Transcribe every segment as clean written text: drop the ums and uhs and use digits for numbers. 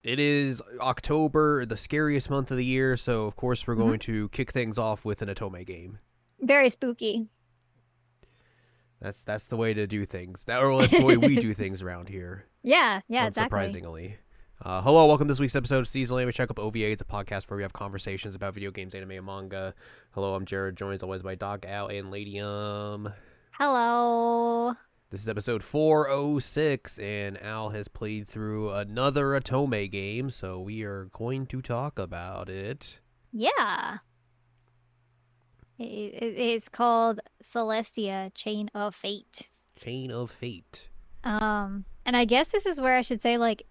It is October, the scariest month of the year, so of course we're Hmm. going to kick things off with an Otome game. Very spooky. That's the way to do things. Or that's the way we do things around here, Yeah, exactly. unsurprisingly. Hello, welcome to this week's episode of Seasonal Anime Checkup OVA. It's a podcast where we have conversations about video games, anime, and manga. Hello, I'm Jared, joined as always by Doc, Al, and Ladium. Hello. This is episode 406, and Al has played through another Otome game, so we are going to talk about it. Yeah. It's called Celestia Chain of Fate. Chain of Fate. And I guess this is where I should say, like,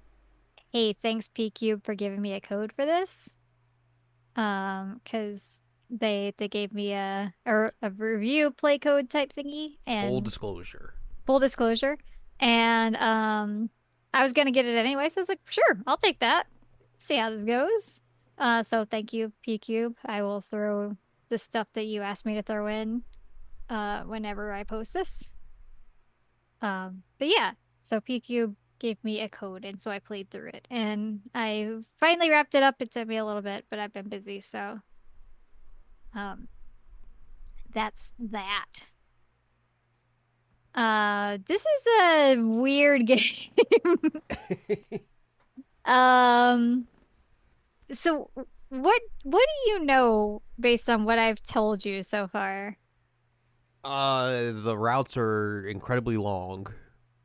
hey, thanks P Cube for giving me a code for this. Because they gave me a review play code type thingy Full and disclosure. full disclosure. And I was gonna get it anyway, so I was like, sure, I'll take that. See how this goes. So thank you, P Cube. I will throw the stuff that you asked me to throw in whenever I post this. But yeah, so P Cube gave me a code, and so I played through it, and I finally wrapped it up. It took me a little bit, but I've been busy, so um, that's that. This is a weird game. Um, so what do you know based on what I've told you so far? The routes are incredibly long,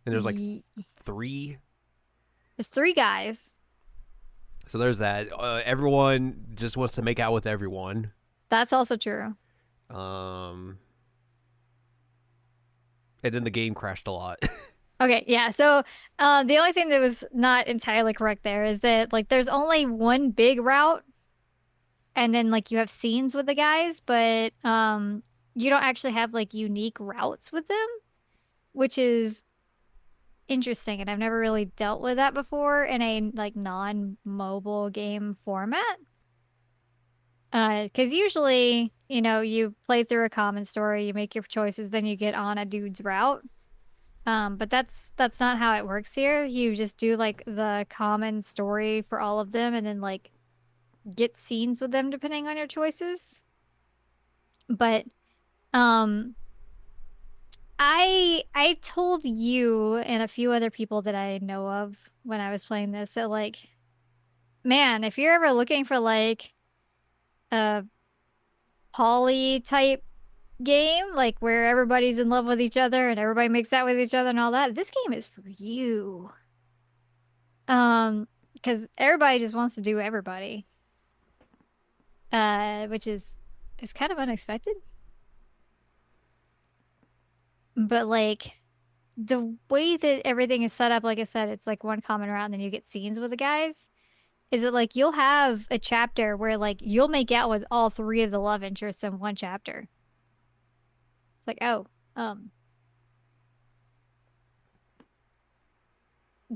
and there's like Ye three. There's three guys. So there's that. Everyone just wants to make out with everyone. That's also true. Um, and then the game crashed a lot. Okay, yeah. So, the only thing that was not entirely correct there is that like there's only one big route, and then like you have scenes with the guys, but you don't actually have like unique routes with them, which is interesting, and I've never really dealt with that before in a like non-mobile game format. Because usually, you play through a common story, you make your choices, then you get on a dude's route. But that's not how it works here. You just do like the common story for all of them and then like get scenes with them depending on your choices. But um I told you and a few other people that I know of when I was playing this that like, man, if you're ever looking for like a poly type game, like where everybody's in love with each other and everybody makes out with each other and all that, this game is for you. Because everybody just wants to do everybody, which is kind of unexpected. But like the way that everything is set up, like I said, it's like one common route, and then you get scenes with the guys. Is it like you'll have a chapter where like you'll make out with all three of the love interests in one chapter? It's like, oh, um,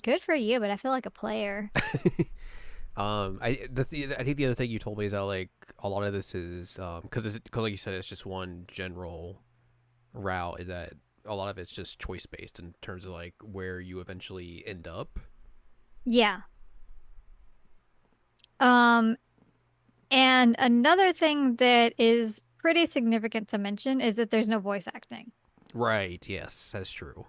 good for you, but I feel like a player. I think the other thing you told me is that like a lot of this is because like you said it's just one general route. Is that a lot of it's just choice based in terms of like where you eventually end up. Yeah. Um, and another thing that is pretty significant to mention is that there's no voice acting. Right. Yes, that's true.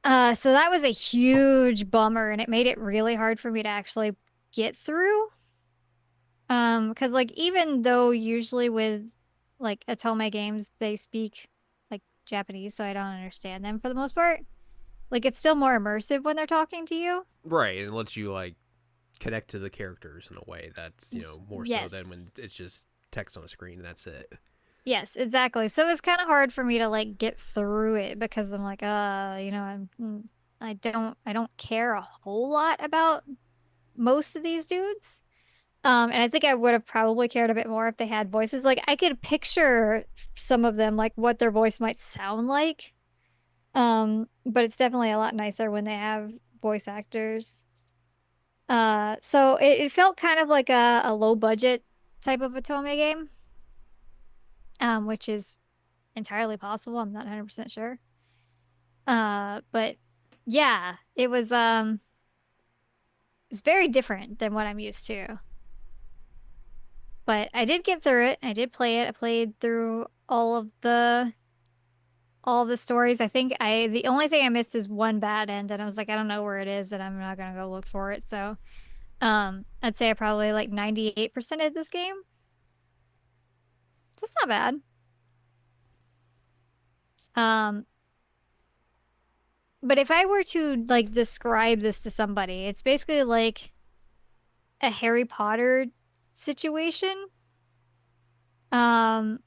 So that was a huge bummer, and it made it really hard for me to actually get through. Because like even though usually with like Atome games they speak like Japanese, so I don't understand them for the most part. Like it's still more immersive when they're talking to you. Right, and it lets you like connect to the characters in a way that's more so than when Yes. it's just text on a screen and that's it. Yes, exactly. So it's kind of hard for me to like get through it because I'm like, I don't care a whole lot about most of these dudes. And I think I would have probably cared a bit more if they had voices. Like I could picture some of them, like what their voice might sound like. But it's definitely a lot nicer when they have voice actors. So it felt kind of like a low budget type of Otome game, which is entirely possible. I'm not 100% sure. But yeah, it was It's very different than what I'm used to. But I did get through it. I did play it. I played through all the stories. I think the only thing I missed is one bad end, and I was like, I don't know where it is, and I'm not gonna go look for it. So, I'd say I probably like 98% of this game. So it's not bad. Um, but if I were to like describe this to somebody, it's basically like a Harry Potter situation. Um,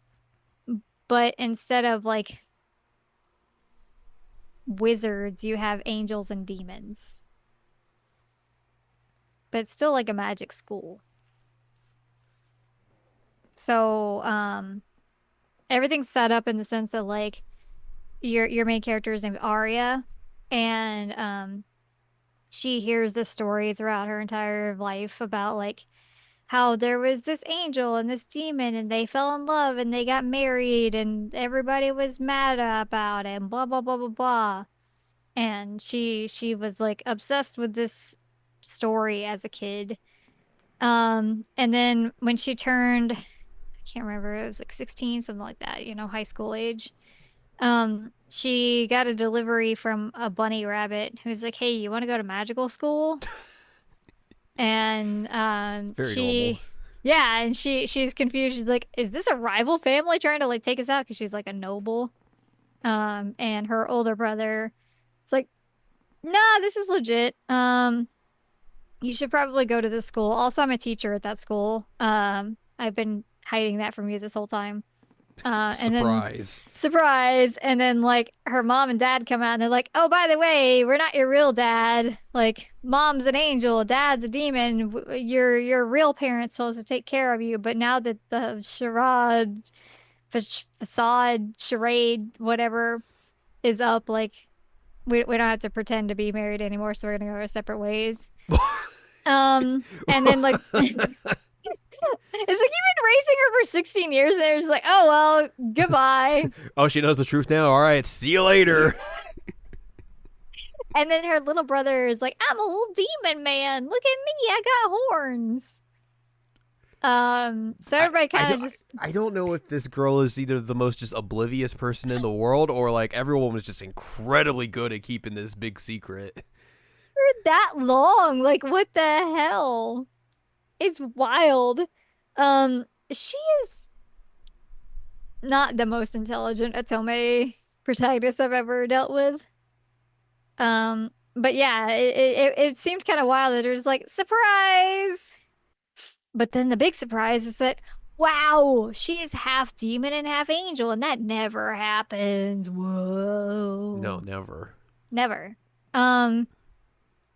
but instead of like wizards, you have angels and demons. But it's still like a magic school. So, everything's set up in the sense that like your main character is named Arya, and she hears this story throughout her entire life about like how there was this angel and this demon and they fell in love and they got married and everybody was mad about it and blah blah blah blah blah. And she was like obsessed with this story as a kid. And then when she turned, I can't remember, it was like 16, something like that, high school age. She got a delivery from a bunny rabbit who's like, "Hey, you want to go to magical school?" And Very normal. yeah, and she's confused. She's like, "Is this a rival family trying to like take us out?" Because she's like a noble. And her older brother, it's like, "Nah, this is legit. You should probably go to this school. Also, I'm a teacher at that school. I've been hiding that from you this whole time." And then Surprise. surprise, and then like her mom and dad come out and they're like, "Oh, by the way, we're not your real dad. Like, mom's an angel, dad's a demon. Your real parents supposed to take care of you, but now that the facade, charade, whatever is up, like we don't have to pretend to be married anymore, so we're gonna go our separate ways." And then like it's like you've been raising her for 16 years, and they're just like, "Oh well, goodbye." Oh, she knows the truth now. All right, see you later. And then her little brother is like, "I'm a little demon man. Look at me, I got horns." So I, everybody I kind of don't just I don't know if this girl is either the most just oblivious person in the world or like everyone was just incredibly good at keeping this big secret. that long. Like, what the hell? It's wild. She is not the most intelligent Atome protagonist I've ever dealt with. But yeah, it seemed kind of wild that it was like, surprise. But then the big surprise is that, wow, she is half demon and half angel, and that never happens. No, Whoa. never. Never. Um,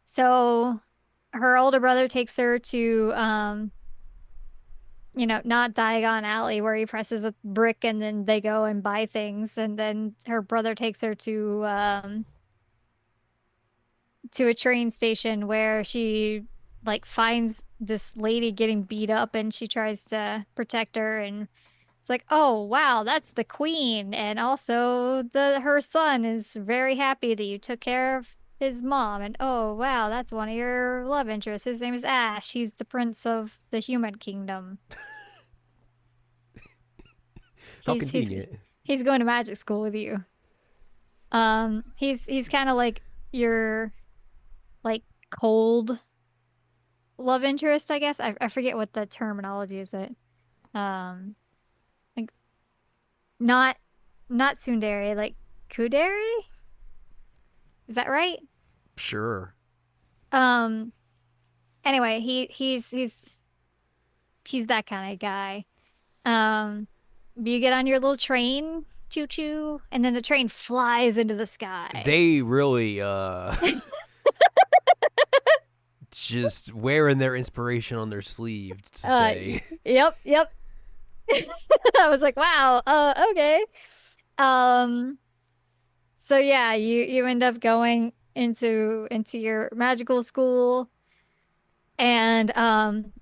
so her older brother takes her to not Diagon Alley where he presses a brick and then they go and buy things. And then her brother takes her to a train station where she like finds this lady getting beat up and she tries to protect her, and it's like, "Oh, wow, that's the queen, and also the her son is very happy that you took care of his mom, and oh, wow, that's one of your love interests. His name is Ash. He's the prince of the human kingdom. How He's he's convenient. he's going to magic school with you." He's kind of like your like cold love interest, I guess. I forget what the terminology is. It um like not not tsundere, like kudere. Is that right? Sure. Um. Anyway, he's that kind of guy. Um. You get on your little train, choo choo, and then the train flies into the sky. They really just wearing their inspiration on their sleeve to Uh. say. Yep. Yep. I was like, wow. Okay. Um. So yeah, you end up going into your magical school, and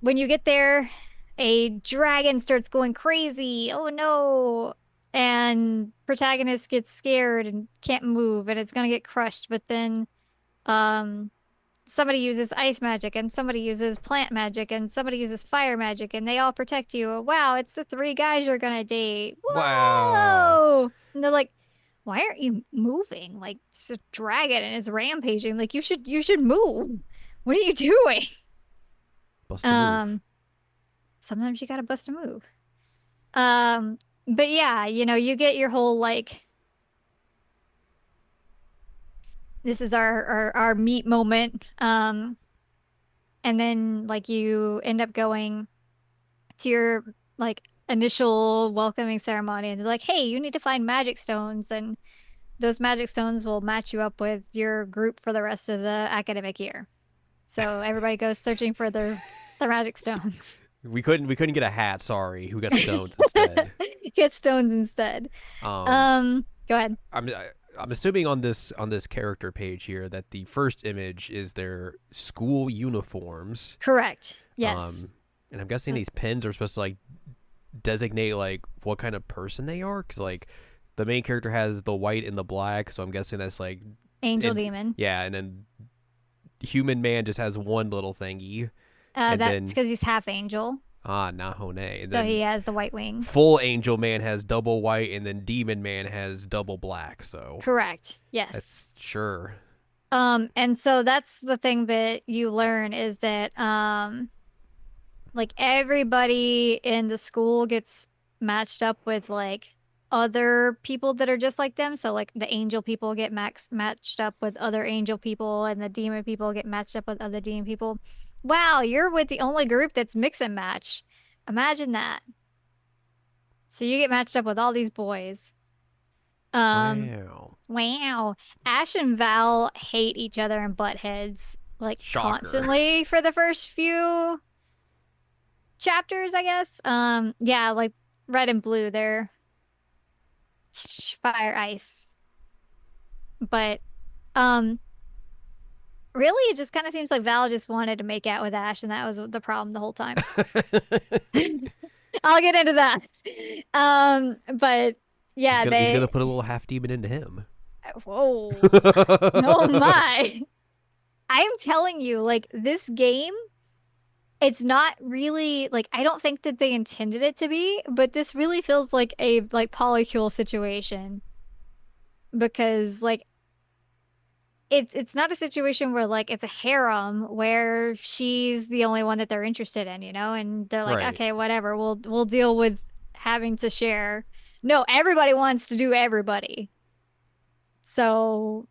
when you get there, a dragon starts going crazy. Oh no. And protagonist gets scared and can't move and it's gonna get crushed, but then um somebody uses ice magic and somebody uses plant magic and somebody uses fire magic and they all protect you. Wow, it's the three guys you're gonna date. Wow. Whoa! And they're like, why aren't you moving? Like it's a dragon and it's rampaging. Like you should move. What are you doing? Bust a move. Um, sometimes you gotta bust a move. Um, but yeah, you get your whole like this is our meet moment. And then like you end up going to your like initial welcoming ceremony and they're like, "Hey, you need to find magic stones and those magic stones will match you up with your group for the rest of the academic year." So everybody goes searching for their magic stones. We couldn't get a hat. Sorry, who got stones instead? Get stones instead. Um, Go ahead. I'm assuming on this character page here that the first image is their school uniforms. Correct. Um, Yes. and I'm guessing these pins are supposed to like designate like what kind of person they are, because like the main character has the white and the black, so I'm guessing that's like, Angel and demon. yeah, and then human man just has one little thingy, and That's then because he's half angel. Nahone, and So he then has the white wing. full angel man has double white, and then demon man has double black. So Correct. Yes. that's sure. And so that's the thing that you learn is that like everybody in the school gets matched up with like other people that are just like them. So like the angel people get matched up with other angel people and the demon people get matched up with other demon people. Wow, you're with the only group that's mix and match. Imagine that. So you get matched up with all these boys. Um, Wow, wow. Ash and Val hate each other and butt heads like shocker. constantly for the first few chapters, I guess. Yeah, like red and blue, they're fire ice. But um really it just kind of seems like Val just wanted to make out with Ash and that was the problem the whole time. I'll get into that. But he's yeah, gonna he's gonna they put a little half demon into him. whoa. Oh my. I'm telling you, like this game, it's not really like I don't think that they intended it to be, but this really feels like a like polycule situation because like it's not a situation where like it's a harem where she's the only one that they're interested in, and they're like, Right. okay, whatever, we'll deal with having to share. No, everybody wants to do everybody. So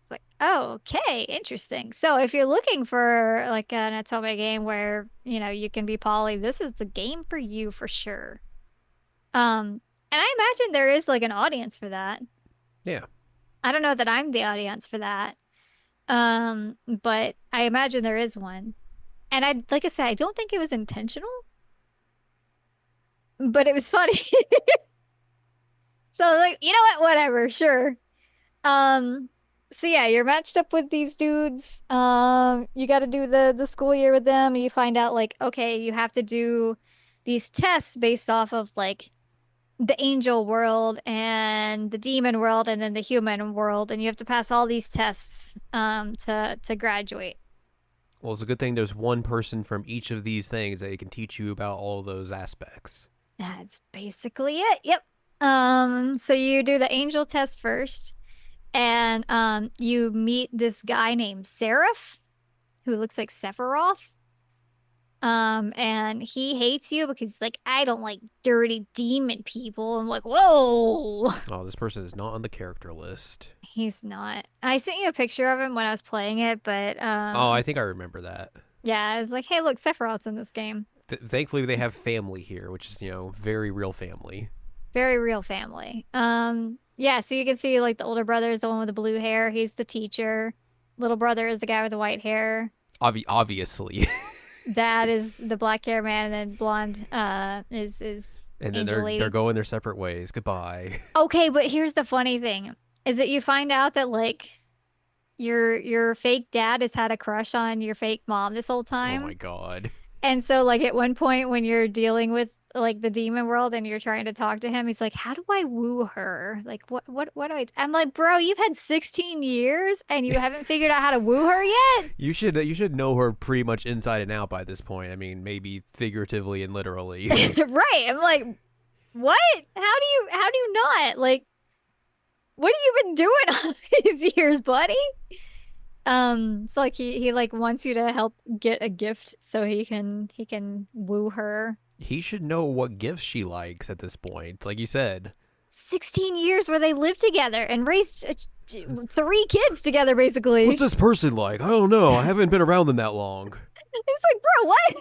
it's like, oh, okay, interesting. So if you're looking for like an Atome game where, you can be poly, this is the game for you for sure. And I imagine there is like an audience for that. Yeah. I don't know that I'm the audience for that. But I imagine there is one. And like I said, I don't think it was intentional, but it was funny. So like, you know what? Whatever, sure. Um, so yeah, you're matched up with these dudes. You got to do the school year with them. You find out like, okay, you have to do these tests based off of like the angel world and the demon world and then the human world, and you have to pass all these tests to graduate. Well, it's a good thing there's one person from each of these things that can teach you about all those aspects. That's basically it. Yep. So you do the angel test first, and you meet this guy named Seraph, who looks like Sephiroth. And he hates you because he's like, I don't like dirty demon people. I'm like, whoa. Oh, this person is not on the character list. He's not. I sent you a picture of him when I was playing it, but Oh, I think I remember that. yeah, I was like, hey, look, Sephiroth's in this game. Thankfully, they have family here, which is very real family. Very real family. Yeah, so you can see like the older brother is the one with the blue hair. He's the teacher. Little brother is the guy with the white hair. Obviously. Dad is the black hair man, and then blonde is And then Angel they're Lady. going their separate ways. Goodbye. Okay, but here's the funny thing is that you find out that like your fake dad has had a crush on your fake mom this whole Oh my time. god. And so like at one point when you're dealing with like the demon world and you're trying to talk to him, he's like, "How do I woo her? Like what do I?" I'm like, "Bro, you've had 16 years and you haven't figured out how to woo her yet?" You should know her pretty much inside and out by this point. I mean, maybe figuratively and literally. Right. I'm like, "What? How do you not? Like, what have you been doing all these years, buddy?" So like he like wants you to help get a gift so he can woo her. He should know what gifts she likes at this point. Like you said, 16 years where they lived together and raised three kids together, what's basically. this person like? I don't know. I haven't been around them that long. It's like, bro, what?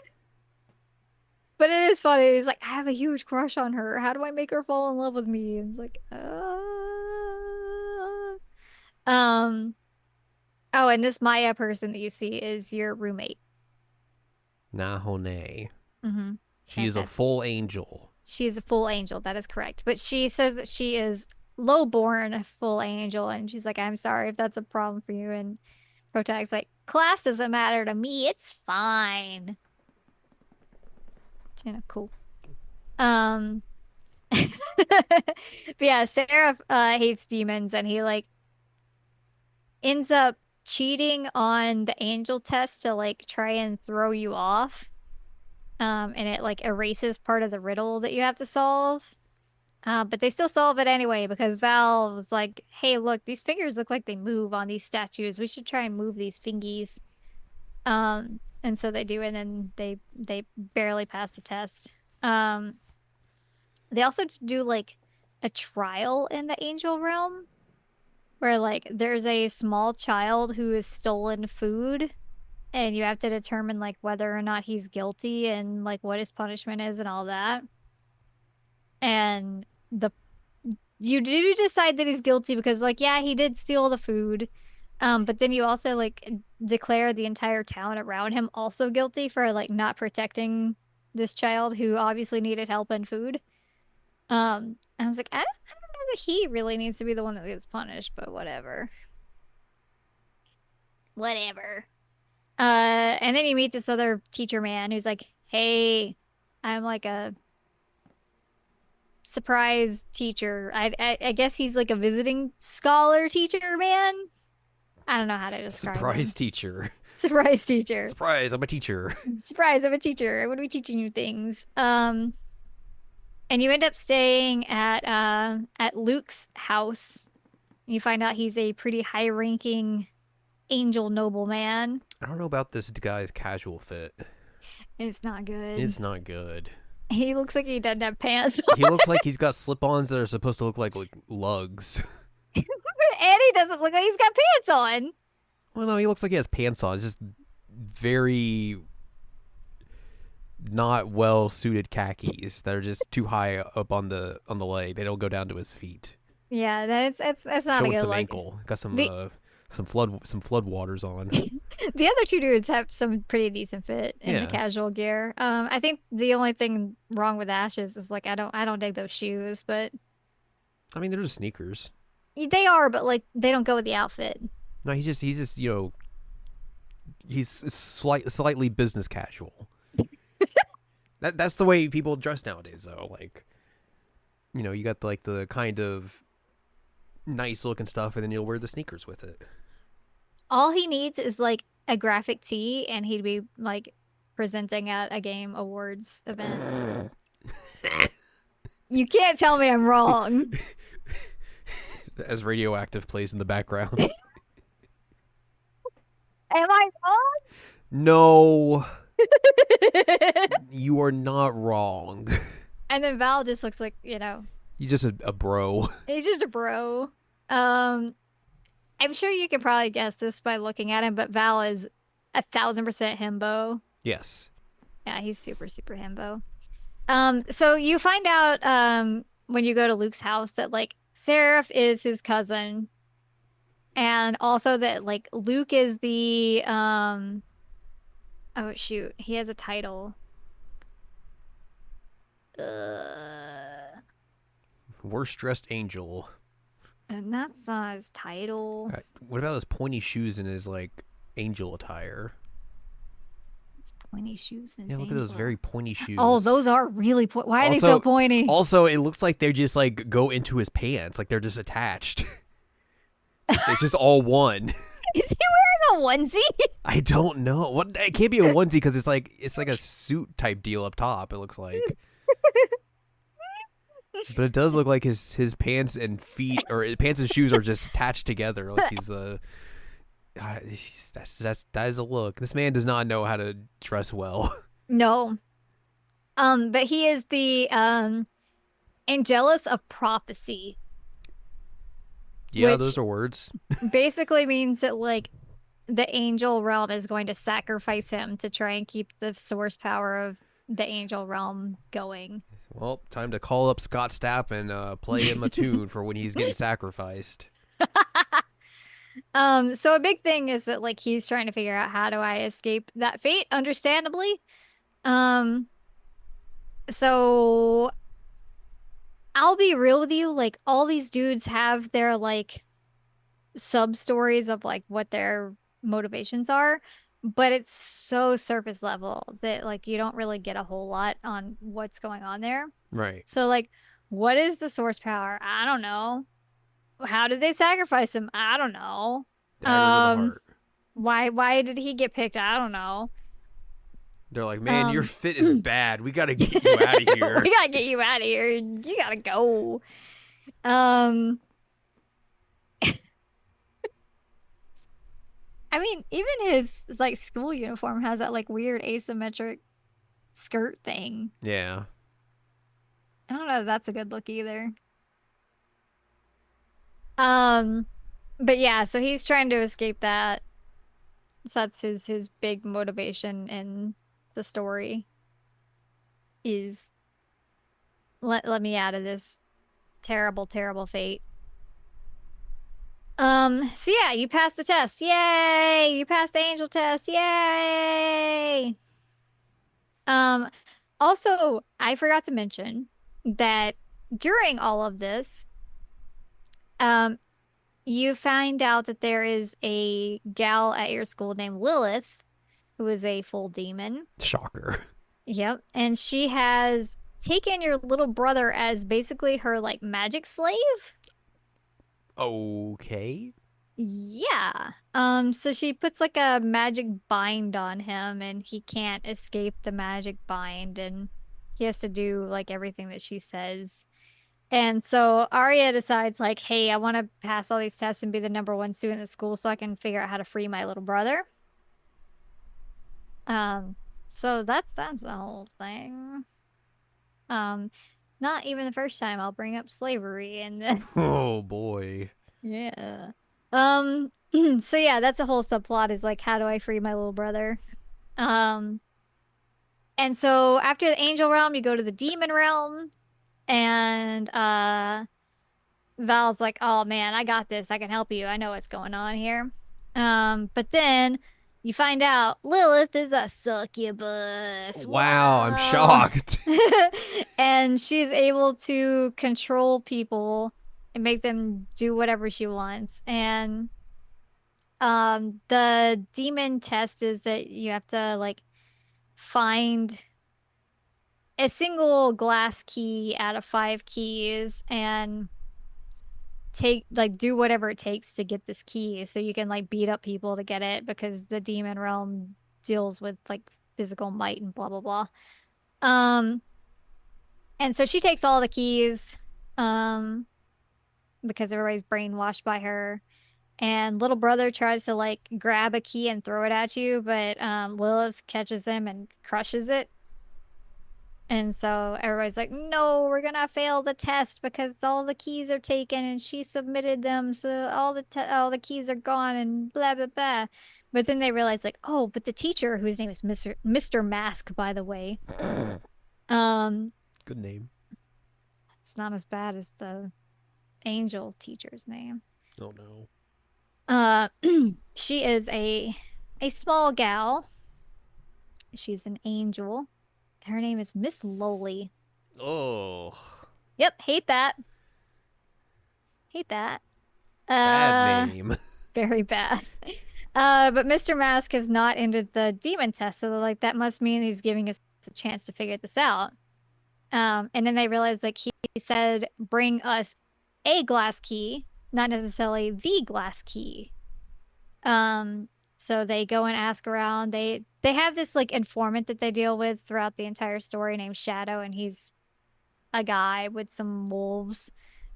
But it is funny. He's like, I have a huge crush on her. How do I make her fall in love with me? And it's like, um, oh, and this Maya person that you see is your roommate. Nahone. Mm-hmm. She is a Fantastic. full angel. She is a full angel. That is correct. But she says that she is lowborn full angel, and she's like, I'm sorry if that's a problem for you. And Protag's like, class doesn't matter to me. It's fine. Cool. Um, but yeah, Seraph hates demons, and he like ends up cheating on the angel test to like try and throw you off. And it like erases part of the riddle that you have to solve. But they still solve it anyway because Val was like, "Hey, look, these fingers look like they move on these statues. We should try and move these fingies." And so they do, and then they barely pass the test. Um, they also do like a trial in the angel realm where like there's a small child who has stolen food, and you have to determine like whether or not he's guilty and like what his punishment is and all that. And the you do decide that he's guilty because like yeah, he did steal the food. But then you also like declare the entire town around him also guilty for like not protecting this child who obviously needed help and food. I was like, I don't know that he really needs to be the one that gets punished, but whatever. Whatever. And then you meet this other teacher man who's like, "Hey, I'm like a surprise teacher. I guess he's like a visiting scholar teacher man. I don't know how to describe Surprise him. teacher. Surprise teacher. Surprise, I'm a teacher. Surprise, I'm a teacher. I'm gonna be teaching you things. And you end up staying at Luke's house. You find out he's a pretty high-ranking angel nobleman. I don't know about this guy's casual fit. It's not good. It's not good. He looks like he doesn't have pants He looks like he's got slip-ons that are supposed to look like lugs. and he doesn't look like he's got pants on. Well, no, he looks like he has pants on. It's just very not well suited khakis that are just too high up on the leg. They don't go down to his feet. Yeah, that's not a Showing good some look. ankle. Got The some flood waters on. the other two dudes have some pretty decent fit in the Yeah. casual gear. I think the only thing wrong with Ashes is like I don't dig those shoes, but I mean, they're just sneakers. they are, but like they don't go with the outfit. No, he's just he's slightly business casual. That's the way people dress nowadays, though. Like, you got like the kind of nice looking stuff, and then you'll wear the sneakers with it. All he needs is like a graphic tee, and he'd be like presenting at a game awards event. You can't tell me I'm wrong. As radioactive plays in the background. Am I No, wrong? you are not wrong. And then Val just looks like, You're just a bro. he's just a bro. Um, I'm sure you can probably guess this by looking at him, but Val is 1,000% himbo. Yes. Yeah, he's super, super himbo. So you find out when you go to Luke's house that like Seraph is his cousin, and also that like Luke is the oh shoot, he has a title. Worst dressed angel. And that's not his title. What about his pointy shoes and his like angel attire? Pointy shoes and Yeah, his look at those angel. very pointy Oh, shoes. those are really why are they so Also, pointy? also, it looks like they just like go into his pants, like they're just attached. It's just all one. Is he wearing a onesie? I don't know. What it can't be a onesie because it's like a suit type deal up top. It looks like, but it does look like his pants and feet or his pants and shoes are just attached together. Like he's that is a look. This man does not know how to dress well. No. But he is the Angelus of prophecy, Yeah, which those are words. basically means that like the angel realm is going to sacrifice him to try and keep the source power of the angel realm going. Well, time to call up Scott Stapp and play him a tune for when he's getting sacrificed. So a big thing is that like he's trying to figure out how do I escape that fate, understandably. Um, so I'll be real with you, like all these dudes have their like sub stories of like what their motivations are, but it's so surface level that like you don't really get a whole lot on what's going on there. Right. So like what is the source power? I don't know. How did they sacrifice him? I don't know. Dagger to the Um, heart. why did he get picked? I don't know. They're like, man, your Um, fit is we bad. We gotta get you out of here. gotta get you out of here. You gotta go. Um, I mean, even his like school uniform has that like weird asymmetric skirt thing. Yeah. I don't know if that's a good look either. Um, but yeah, so he's trying to escape that. So that's his big motivation in the story is let me out of this terrible, terrible fate. So yeah, you passed the test. Yay! You passed the angel test. Yay! Um, also, I forgot to mention that during all of this, um, you find out that there is a gal at your school named Lilith, who is a full demon. Shocker. Yep. And she has taken your little brother as basically her like magic slave. Okay. Yeah. So she puts like a magic bind on him and he can't escape the magic bind and he has to do like everything that she says. And so Arya decides like, hey, I want to pass all these tests and be the number one student at school so I can figure out how to free my little brother. Um, so that's the whole thing. Um, not even the first time I'll bring up slavery in this. Oh boy. Yeah. So yeah, that's a whole subplot is like, how do I free my little brother? Um, and so after the angel realm, you go to the demon realm, and Val's like, oh man, I got this. I can help you. I know what's going on here. But then you find out Lilith is a succubus. Wow, I'm Whoa. shocked. And she's able to control people and make them do whatever she wants. And the demon test is that you have to like find a single glass key out of 5 keys and take like do whatever it takes to get this key so you can like beat up people to get it because the demon realm deals with like physical might and blah blah blah. Um and so she takes all the keys um because everybody's brainwashed by her and little brother tries to like grab a key and throw it at you but Lilith catches him and crushes it. And so everybody's like, no, we're gonna fail the test because all the keys are taken and she submitted them, so all the keys are gone and blah blah blah. But then they realize like, oh, but the teacher, whose name is Mr. Mask, by the way, um, Good name. it's not as bad as the angel teacher's name. Oh no. Uh, she is a small gal. She's an angel. Her name is Miss Lowly. Oh. Yep, hate that. Hate that. Bad Uh, name. very bad. But Mr. Mask has not ended the demon test, so they're like, that must mean he's giving us a chance to figure this out. And then they realize like he said, bring us a glass key, not necessarily the glass key. Um, so they go and ask around. They have this like informant that they deal with throughout the entire story named Shadow, and he's a guy with some wolves.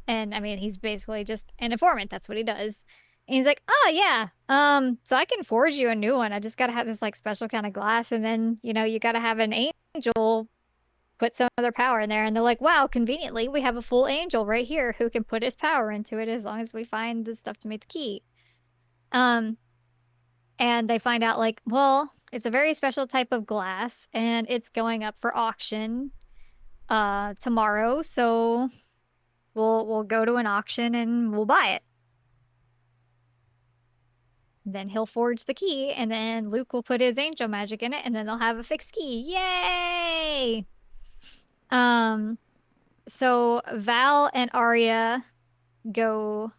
And I mean, he's basically just an informant. That's what he does. And he's like, oh yeah, so I can forge you a new one. I just gotta have this like special kind of glass, and then you gotta have an angel put some of their power in there. And they're like, wow, conveniently, we have a full angel right here who can put his power into it as long as we find the stuff to make the key. Um, and they find out like, well, it's a very special type of glass, and it's going up for auction tomorrow. So we'll go to an auction and we'll buy it. Then he'll forge the key, and then Luke will put his angel magic in it, and then they'll have a fixed key. Yay! Um, so Val and Arya go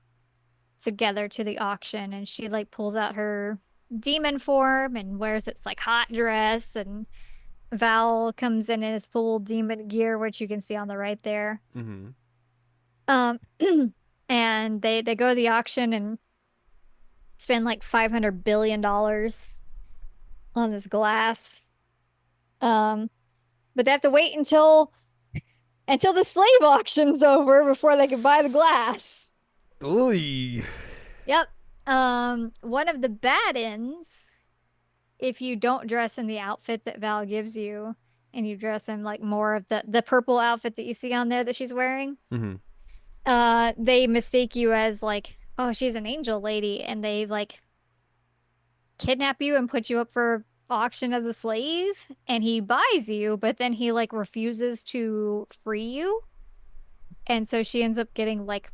together to the auction, and she like pulls out her demon form and wears its like hot dress, and Val comes in his full demon gear, which you can see on the right there. Mm-hmm. Um, and they go to the auction and spend like $500 billion on this glass. Um, but they have to wait until the slave auction's over before they can buy the glass. Oy. Yep. One of the bad ends, if you don't dress in the outfit that Val gives you, and you dress in like more of the purple outfit that you see on there that she's wearing, Mm-hmm. they mistake you as like, oh, she's an angel lady, and they like kidnap you and put you up for auction as a slave, and he buys you, but then he like refuses to free you. And so she ends up getting like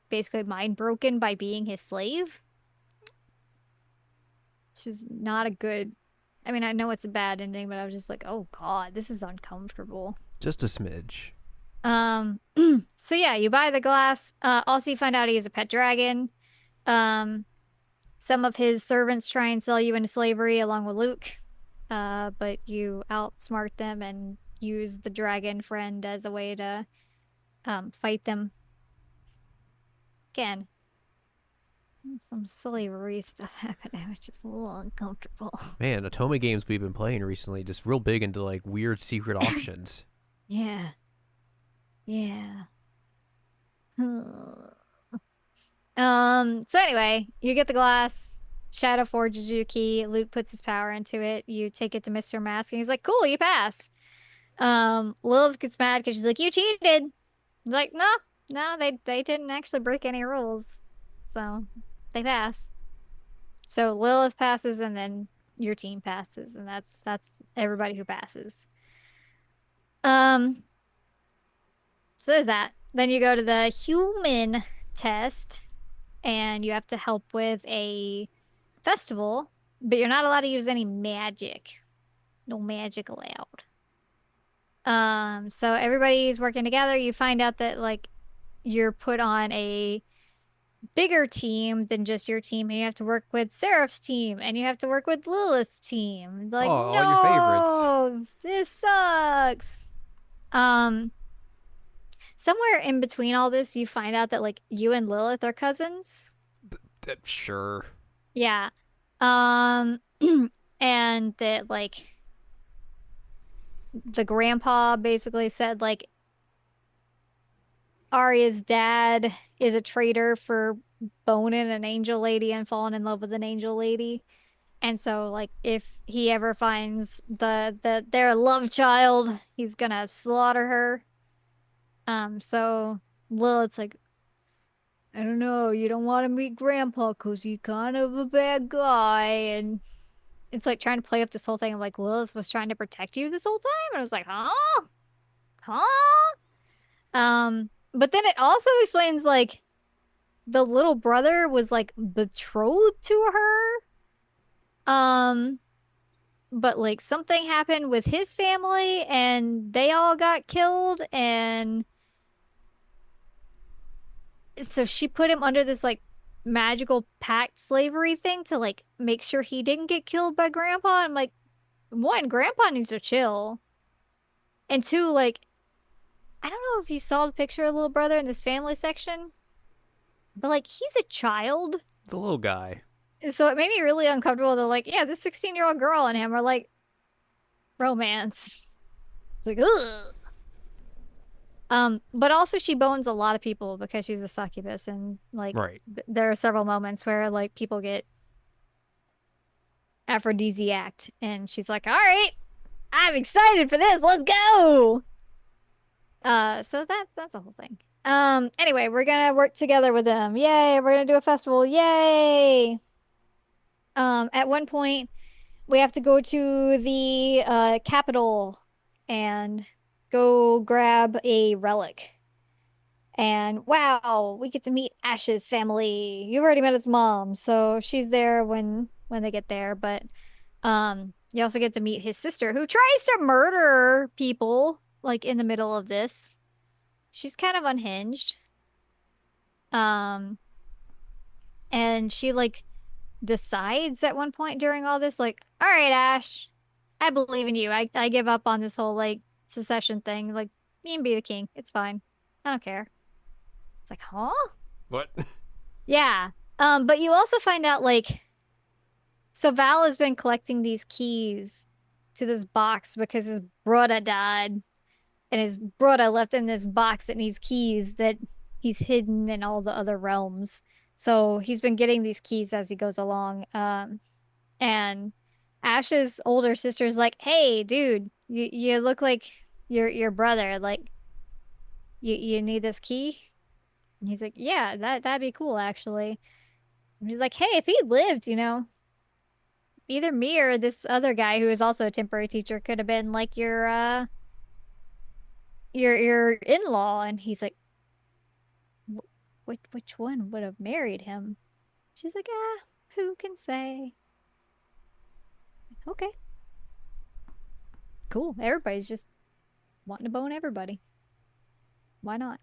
basically mind broken by being his slave. Which is not a good. I mean, I know it's a bad ending, but I was just like, oh God, this is uncomfortable. Just a smidge. Um, so yeah, you buy the glass. Also you find out he is a pet dragon. Um, some of his servants try and sell you into slavery along with Luke. But you outsmart them and use the dragon friend as a way to fight them. Again, some slavery stuff happening, which is a little uncomfortable. Man, Otome games we've been playing recently just real big into like weird secret auctions. Yeah. Yeah. So anyway, you get the glass. Shadow forges you a key. Luke puts his power into it. You take it to Mr. Mask, and he's like, cool, you pass. Lilith gets mad because she's like, you cheated. He's like, no, no, they didn't actually break any rules. So they pass. So Lilith passes, and then your team passes, and that's everybody who passes. Um, so there's that. Then you go to the human test, and you have to help with a festival, but you're not allowed to use any magic. No magic allowed. So everybody's working together. You find out that like you're put on a bigger team than just your team, and you have to work with Seraph's team, and you have to work with Lilith's team. Oh, Like, all your favorites. no, this sucks. Um, Somewhere in between all this, you find out that like you and Lilith are cousins. Sure. Yeah. And that like the grandpa basically said like Arya's dad is a traitor for boning an angel lady and falling in love with an angel lady. And so like if he ever finds their love child, he's gonna slaughter her. So Lilith's like, I don't know, you don't want to meet Grandpa because he's kind of a bad guy. And it's like trying to play up this whole thing of like Lilith was trying to protect you this whole time. And I was like, huh? Huh? But then it also explains like the little brother was like betrothed to her. But like something happened with his family and they all got killed, and so she put him under this like magical pact slavery thing to like make sure he didn't get killed by Grandpa. I'm like, one, Grandpa needs to chill. And two, like, I don't know if you saw the picture of little brother in this family section, but like he's a child. The little guy. So it made me really uncomfortable to like, yeah, this 16-year-old girl and him are like romance. It's like, ugh. But also she bones a lot of people because she's a succubus, and like Right. there are several moments where like people get aphrodisiac, and she's like, "All right, I'm excited for this. Let's go." So that's the whole thing. Anyway, we're gonna work together with them. Yay! We're gonna do a festival. Yay! At one point, we have to go to the capital and go grab a relic. And wow, we get to meet Ash's family. You've already met his mom, so she's there when they get there. But you also get to meet his sister, who tries to murder people like in the middle of this. She's kind of unhinged. Um, and she like decides at one point during all this, like, all right, Ash, I believe in you. I give up on this whole like secession thing. Like, me and be the king. It's fine. I don't care. It's like, huh? What? Yeah. But you also find out like so Val has been collecting these keys to this box because his brother died, and his brother left in this box that needs keys that he's hidden in all the other realms. So he's been getting these keys as he goes along. And Ash's older sister's like, "Hey, dude, you look like your brother. Like, you need this key?" And he's like, "Yeah, that'd be cool, actually." And he's like, "Hey, if he lived, either me or this other guy who is also a temporary teacher could have been like your in-law." And he's like, which one would have married him?" She's like, who can say? Okay, cool. Everybody's just wanting to bone everybody. Why not?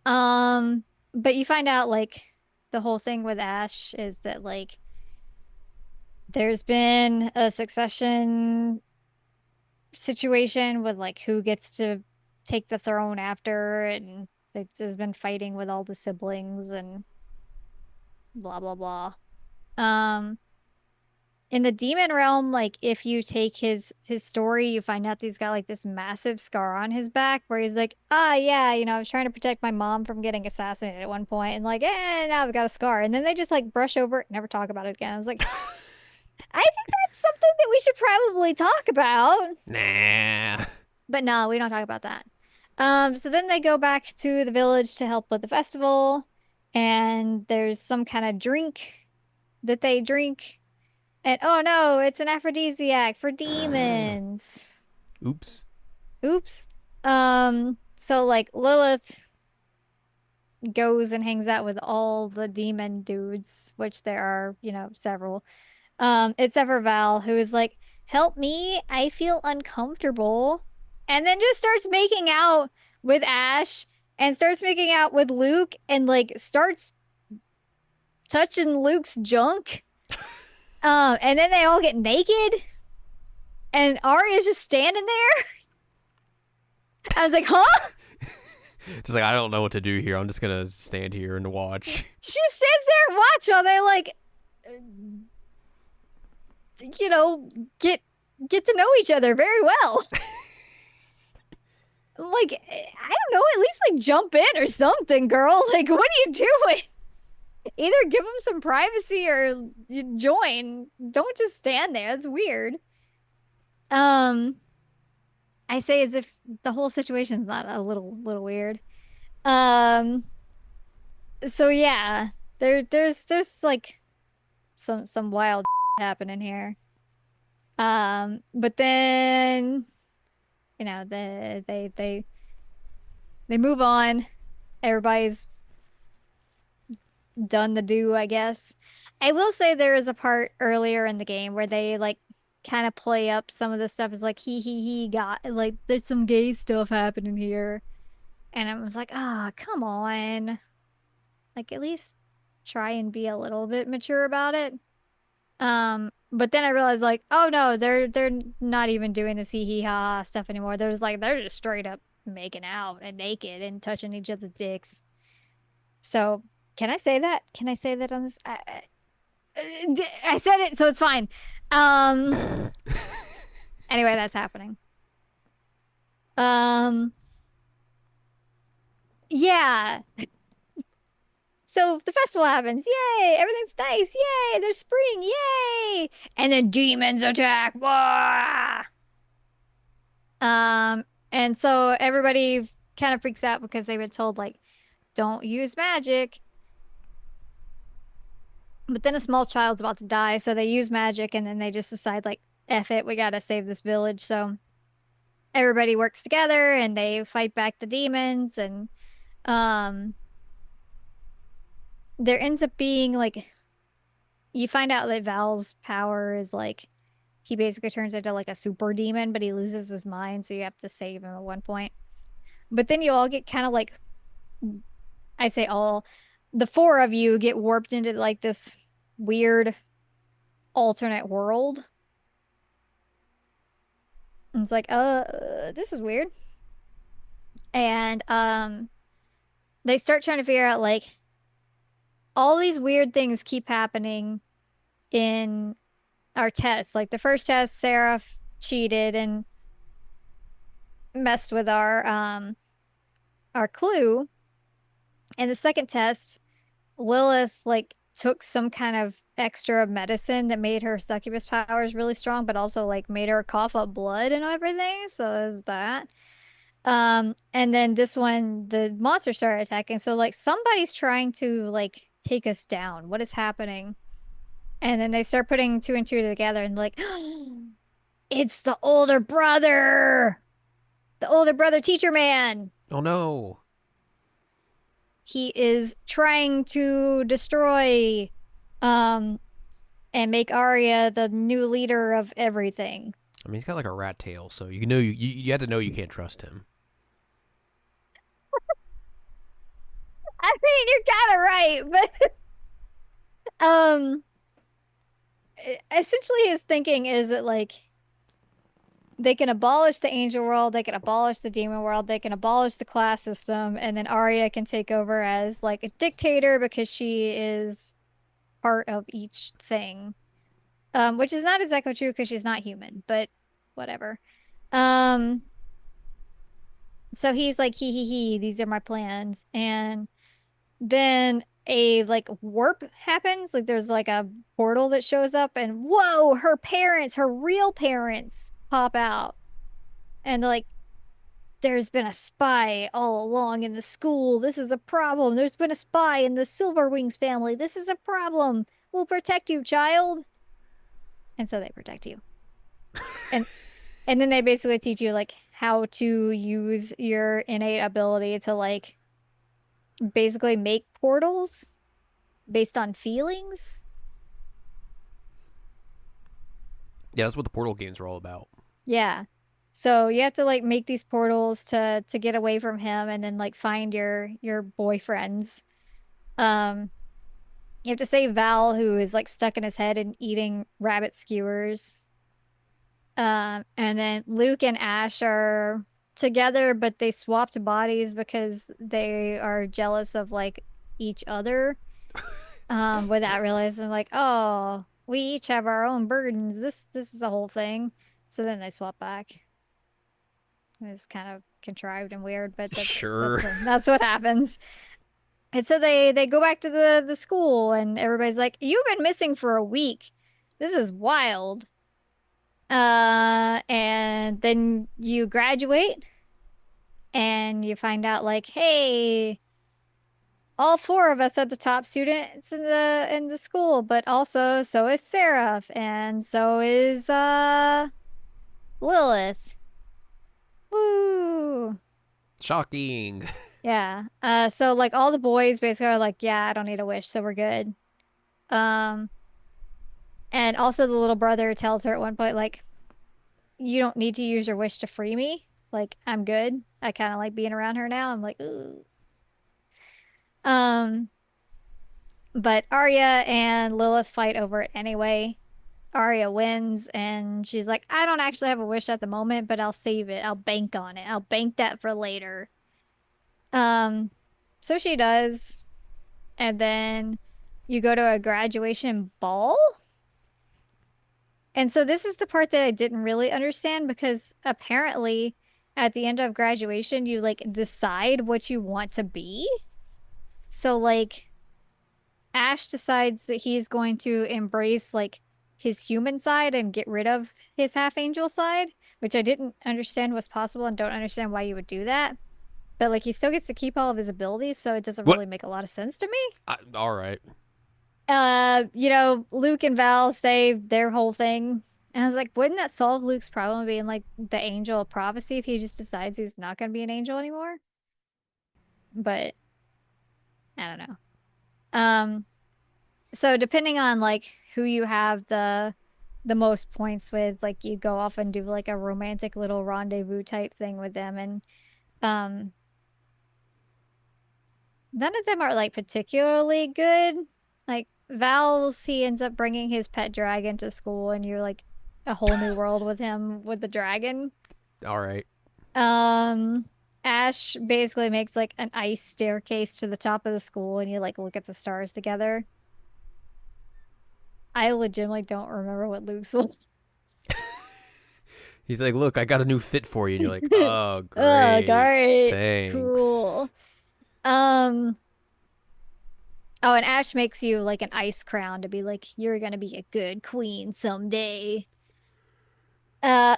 Um, but you find out like the whole thing with Ash is that like there's been a succession situation with like who gets to take the throne after, and there's been fighting with all the siblings and blah blah blah. Um, in the demon realm, like if you take his story, you find out that he's got like this massive scar on his back where he's like, ah, yeah, I was trying to protect my mom from getting assassinated at one point, and like, now I've got a scar, and then they just like brush over it, never talk about it again. I was like, I think that's something that we should probably talk about. Nah. But no, we don't talk about that. So then they go back to the village to help with the festival, and there's some kind of drink that they drink. And oh no, it's an aphrodisiac for demons. Oops. Oops. So like Lilith goes and hangs out with all the demon dudes, which there are, several. Except for Val, who is like, help me, I feel uncomfortable. And then just starts making out with Ash and starts making out with Luke and like starts touching Luke's junk. And then they all get naked and Arya's just standing there. I was like, huh? Just like, I don't know what to do here. I'm just gonna stand here and watch. She just stands there and watch while they like get to know each other very well. Like, I don't know, at least like jump in or something, girl. Like, what are you doing? Either give them some privacy or you join. Don't just stand there. That's weird. Um, I say as if the whole situation's not a little weird. Um, so yeah, there's like some wild happening here. But then they move on. Everybody's done the do, I guess. I will say there is a part earlier in the game where they like kind of play up some of the stuff is like he got like there's some gay stuff happening here. And I was like, ah, come on. Like at least try and be a little bit mature about it. But then I realized like, oh no, they're not even doing the hee hee ha ha stuff anymore. They're just straight up making out and naked and touching each other's dicks. So can I say that? Can I say that on this? I said it, so it's fine. Um, anyway, that's happening. Um, yeah. So the festival happens. Yay! Everything's nice. Yay! There's spring. Yay! And then demons attack. Wah! Um, and so everybody kind of freaks out because they've been told like, don't use magic. But then a small child's about to die, so they use magic, and then they just decide like, F it, we gotta save this village. So everybody works together and they fight back the demons, and um, there ends up being like you find out that Val's power is like he basically turns into like a super demon, but he loses his mind, so you have to save him at one point. But then you all get kind of like I say all, the four of you get warped into like this weird alternate world. And it's like, this is weird. And they start trying to figure out like all these weird things keep happening in our tests. Like the first test, Sarah cheated and messed with our clue. And the second test, Lilith like took some kind of extra medicine that made her succubus powers really strong, but also like made her cough up blood and everything. So there's that. And then this one, the monster started attacking. So like somebody's trying to like take us down. What is happening? And then they start putting two and two together and like, it's the older brother teacher man. Oh no. He is trying to destroy um and make Arya the new leader of everything. I mean, he's got like a rat tail, so you know you had to know you can't trust him. I mean, you're kind of right, but essentially his thinking is that like they can abolish the angel world, they can abolish the demon world, they can abolish the class system, and then Arya can take over as like a dictator because she is part of each thing. Which is not exactly true because she's not human, but whatever. Um, so he's like, he, these are my plans. And then a like warp happens. Like there's like a portal that shows up, and whoa, her parents, her real parents pop out. And like, there's been a spy all along in the school. This is a problem. There's been a spy in the Silverwings family. This is a problem. We'll protect you, child. And so they protect you. And and then they basically teach you like how to use your innate ability to like basically make portals based on feelings. Yeah, that's what the Portal games are all about. Yeah. So you have to like make these portals to get away from him and then like find your boyfriends. Um you have to save Val who is like stuck in his head and eating rabbit skewers. And then Luke and Ash are together, but they swapped bodies because they are jealous of like each other. Without realizing like, oh, we each have our own burdens. This is a whole thing. So then they swap back. It was kind of contrived and weird, but Sure. that's what happens. And so they go back to the school and everybody's like, "You've been missing for a week. This is wild." And then you graduate and you find out like, hey, all four of us are the top students in the school, but also so is Seraph and so is Lilith. Woo. Shocking. Yeah. So like all the boys basically are like, yeah, I don't need a wish, so we're good. Um, and also the little brother tells her at one point, like, you don't need to use your wish to free me. Like, I'm good. I kind of like being around her now. I'm like, ooh. Um, But Arya and Lilith fight over it anyway. Arya wins, and she's like, I don't actually have a wish at the moment, but I'll save it. I'll bank on it. I'll bank that for later. Um, so she does, and then you go to a graduation ball. And so this is the part that I didn't really understand because apparently at the end of graduation, you like decide what you want to be. So like Ash decides that he's going to embrace like his human side and get rid of his half angel side, which I didn't understand was possible and don't understand why you would do that. But like he still gets to keep all of his abilities, so it doesn't What? really make a lot of sense to me. All right. Luke and Val say their whole thing. And I was like, wouldn't that solve Luke's problem being like the angel of prophecy if he just decides he's not going to be an angel anymore? But I don't know. Um, so depending on like who you have the most points with, like you go off and do like a romantic little rendezvous type thing with them, and um, none of them are like particularly good. Like Val's, he ends up bringing his pet dragon to school, and you're like a whole new world with him with the dragon. All right. Um, Ash basically makes like an ice staircase to the top of the school, and you like look at the stars together. I legitimately don't remember what Luke's was. He's like, "Look, I got a new fit for you," and you're like, "Oh, Oh, all great, right, thanks." cool. Um, oh, and Ash makes you like an ice crown to be like, you're gonna be a good queen someday. Uh,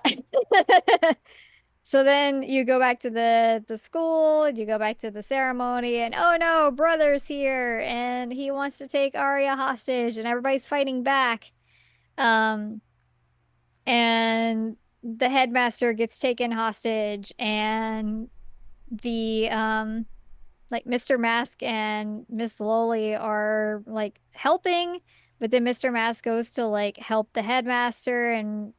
so then you go back to the school, and you go back to the ceremony, and oh no, brother's here, and he wants to take Arya hostage, and everybody's fighting back. Um, and the headmaster gets taken hostage, and the like Mr. Mask and Miss Lowly are like helping, but then Mr. Mask goes to like help the headmaster and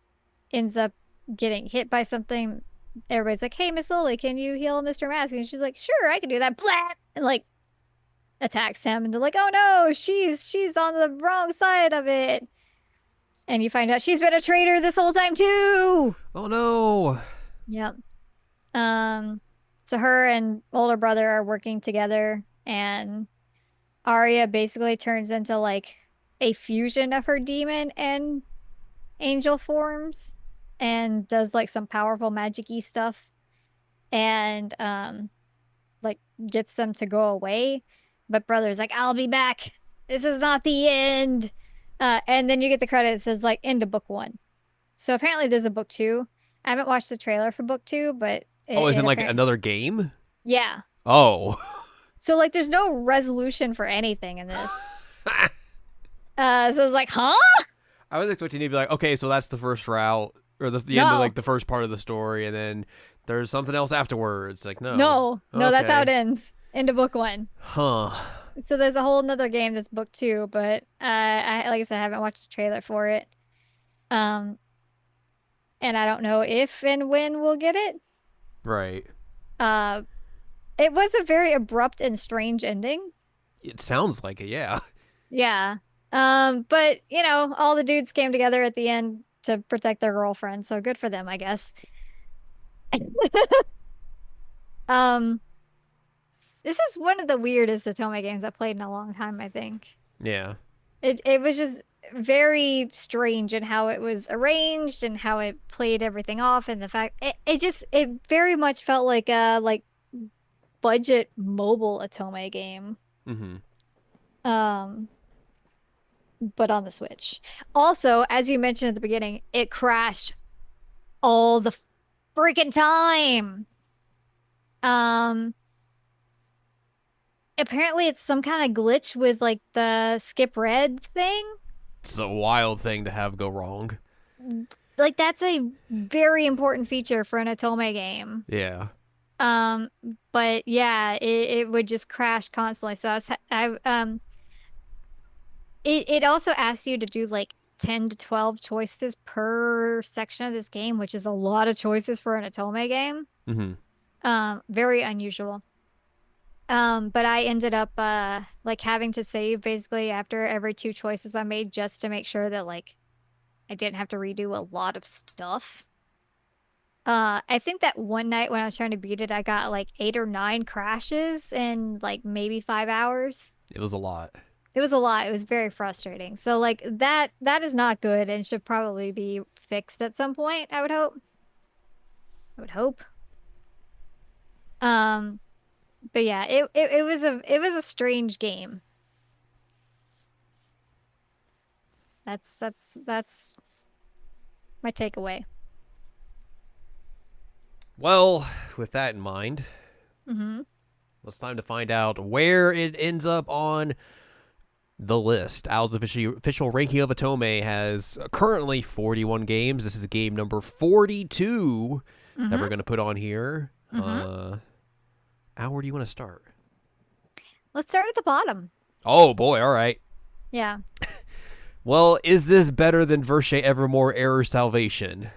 ends up getting hit by something. Everybody's like, "Hey, Miss Lowly, can you heal Mr. Mask?" And she's like, "Sure, I can do that." Blah! And like attacks him, and they're like, "Oh no, she's on the wrong side of it." And you find out she's been a traitor this whole time too. Oh no. Yep. Um, so her and older brother are working together, and Arya basically turns into like a fusion of her demon and angel forms and does like some powerful magic-y stuff and like gets them to go away. But brother's like, I'll be back. This is not the end. And then you get the credit that says like end of book one. So apparently there's a book two. I haven't watched the trailer for book two, but Oh, is it it like apparently, another game? yeah. Oh. So like there's no resolution for anything in this. So it's like, huh? I was expecting you to be like, okay, so that's the first route or the end of like No, the first part of the story, and then there's something else afterwards. Like, no. no, that's how it Okay. ends. End of book one. Huh. So there's a whole nother game that's book two, but I like I said, I haven't watched the trailer for it. Um, and I don't know if and when we'll get it. Right. Uh, it was a very abrupt and strange ending. It sounds like it, yeah. Yeah. But you know, all the dudes came together at the end to protect their girlfriend, so good for them, I guess. Um, this is one of the weirdest Otome games I've played in a long time, I think. Yeah. It was just very strange in how it was arranged and how it played everything off and the fact it very much felt like a budget mobile Otome game. Mm-hmm. Um, but on the Switch. Also, as you mentioned at the beginning, it crashed all the freaking time. Um, apparently it's some kind of glitch with like the skip red thing. It's a wild thing to have go wrong. Like that's a very important feature for an Otome game. Yeah. Um, but yeah, it would just crash constantly. So it also asks you to do like 10 to 12 choices per section of this game, which is a lot of choices for an Otome game. Mm-hmm. Very unusual. But I ended up like having to save basically after every two choices I made just to make sure that like I didn't have to redo a lot of stuff. I think that one night when I was trying to beat it, I got like 8 or 9 crashes in like maybe 5 hours. It was a lot. It was a lot. It was very frustrating. So like that is not good and should probably be fixed at some point, I would hope. I would hope. Um, but yeah, it was a strange game. That's my takeaway. Well, with that in mind, Mm-hmm. it's time to find out where it ends up on the list. Owl's official ranking of Atome has currently 41 games. This is game number 42 that Mm-hmm. we're going to put on here. Mm-hmm. Al, where do you want to start? Let's start at the bottom. Oh, boy. All right. Yeah. Well, is this better than Verche Evermore Error Salvation?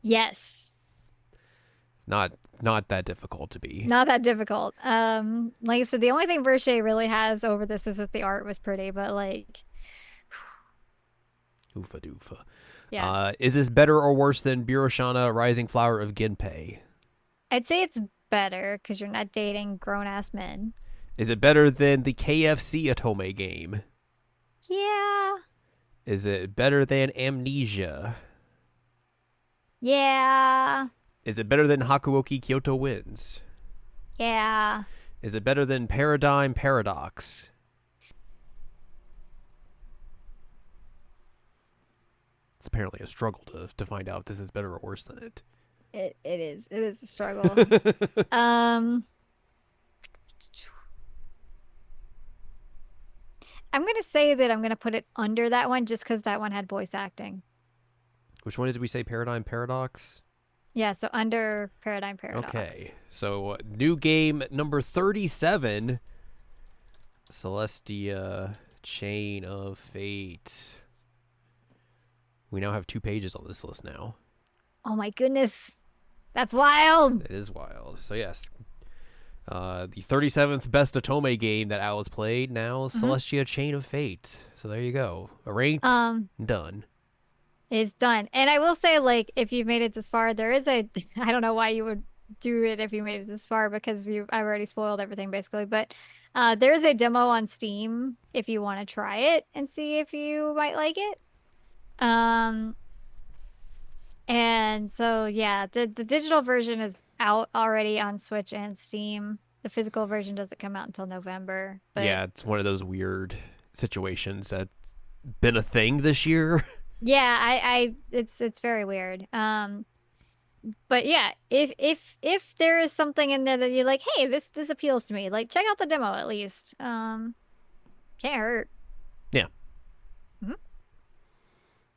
Yes. Not not that difficult to be. Not that difficult. Like I said, the only thing Verche really has over this is that the art was pretty, but like, Oofa doofa. yeah. Is this better or worse than Biroshana Rising Flower of Ginpei? I'd say it's better because you're not dating grown-ass men. Is it better than the KFC Atome game? Yeah. Is it better than Amnesia? Yeah. Is it better than Hakuoki Kyoto Wins? Yeah. Is it better than Paradigm Paradox? It's apparently a struggle to find out if this is better or worse than it. It is. It is a struggle. Um, I'm gonna say that I'm gonna put it under that one just because that one had voice acting. Which one did we say? Paradigm Paradox? Yeah, so under Paradigm Okay, Paradox. so new game number 37, Celestia Chain of Fate. We now have 2 pages on this list now. Oh my goodness. That's wild. It is wild. So yes, the 37th best Atome game that Al has played now, Hmm. Celestia Chain of Fate. So there you go. Ranked, Um, done. is done. And I will say, like, if you've made it this far, there is a I don't know why you would do it if you made it this far because I've already spoiled everything basically, but there is a demo on Steam if you want to try it and see if you might like it. Um, and so yeah, the digital version is out already on Switch and Steam. The physical version doesn't come out until November, but Yeah, it's one of those weird situations that's been a thing this year. yeah, it's very weird. But yeah, if there is something in there that you're like, hey, this appeals to me, like check out the demo at least. Can't hurt. Yeah. Hmm.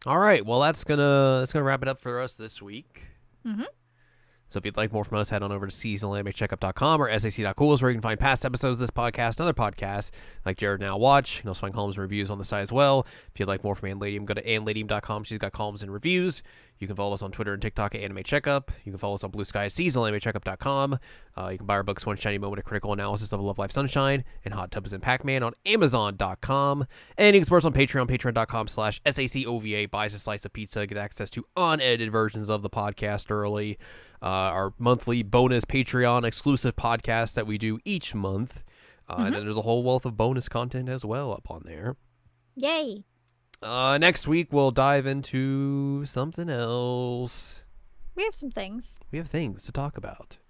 All right. Well, that's gonna wrap it up for us this week. Hmm. So if you'd like more from us, head on over to seasonalanimecheckup.com or sac.cool is where you can find past episodes of this podcast and other podcasts like Jared Now Watch. You can also find columns and reviews on the site as well. If you'd like more from Ann Ladium, go to annladium.com. She's got columns and reviews. You can follow us on Twitter and TikTok at Anime Checkup. You can follow us on Blue Sky at seasonalanimecheckup.com. You can buy our books One Shiny Moment, a critical analysis of Love Life Sunshine, and Hot Tubs and Pac-Man on Amazon.com. And you can support us on Patreon, patreon.com/SACOVA. Buys a slice of pizza, get access to unedited versions of the podcast early. Our monthly bonus Patreon exclusive podcast that we do each month. And then there's a whole wealth of bonus content as well up on there. Yay. Next week, we'll dive into something else. We have some things. We have things to talk about.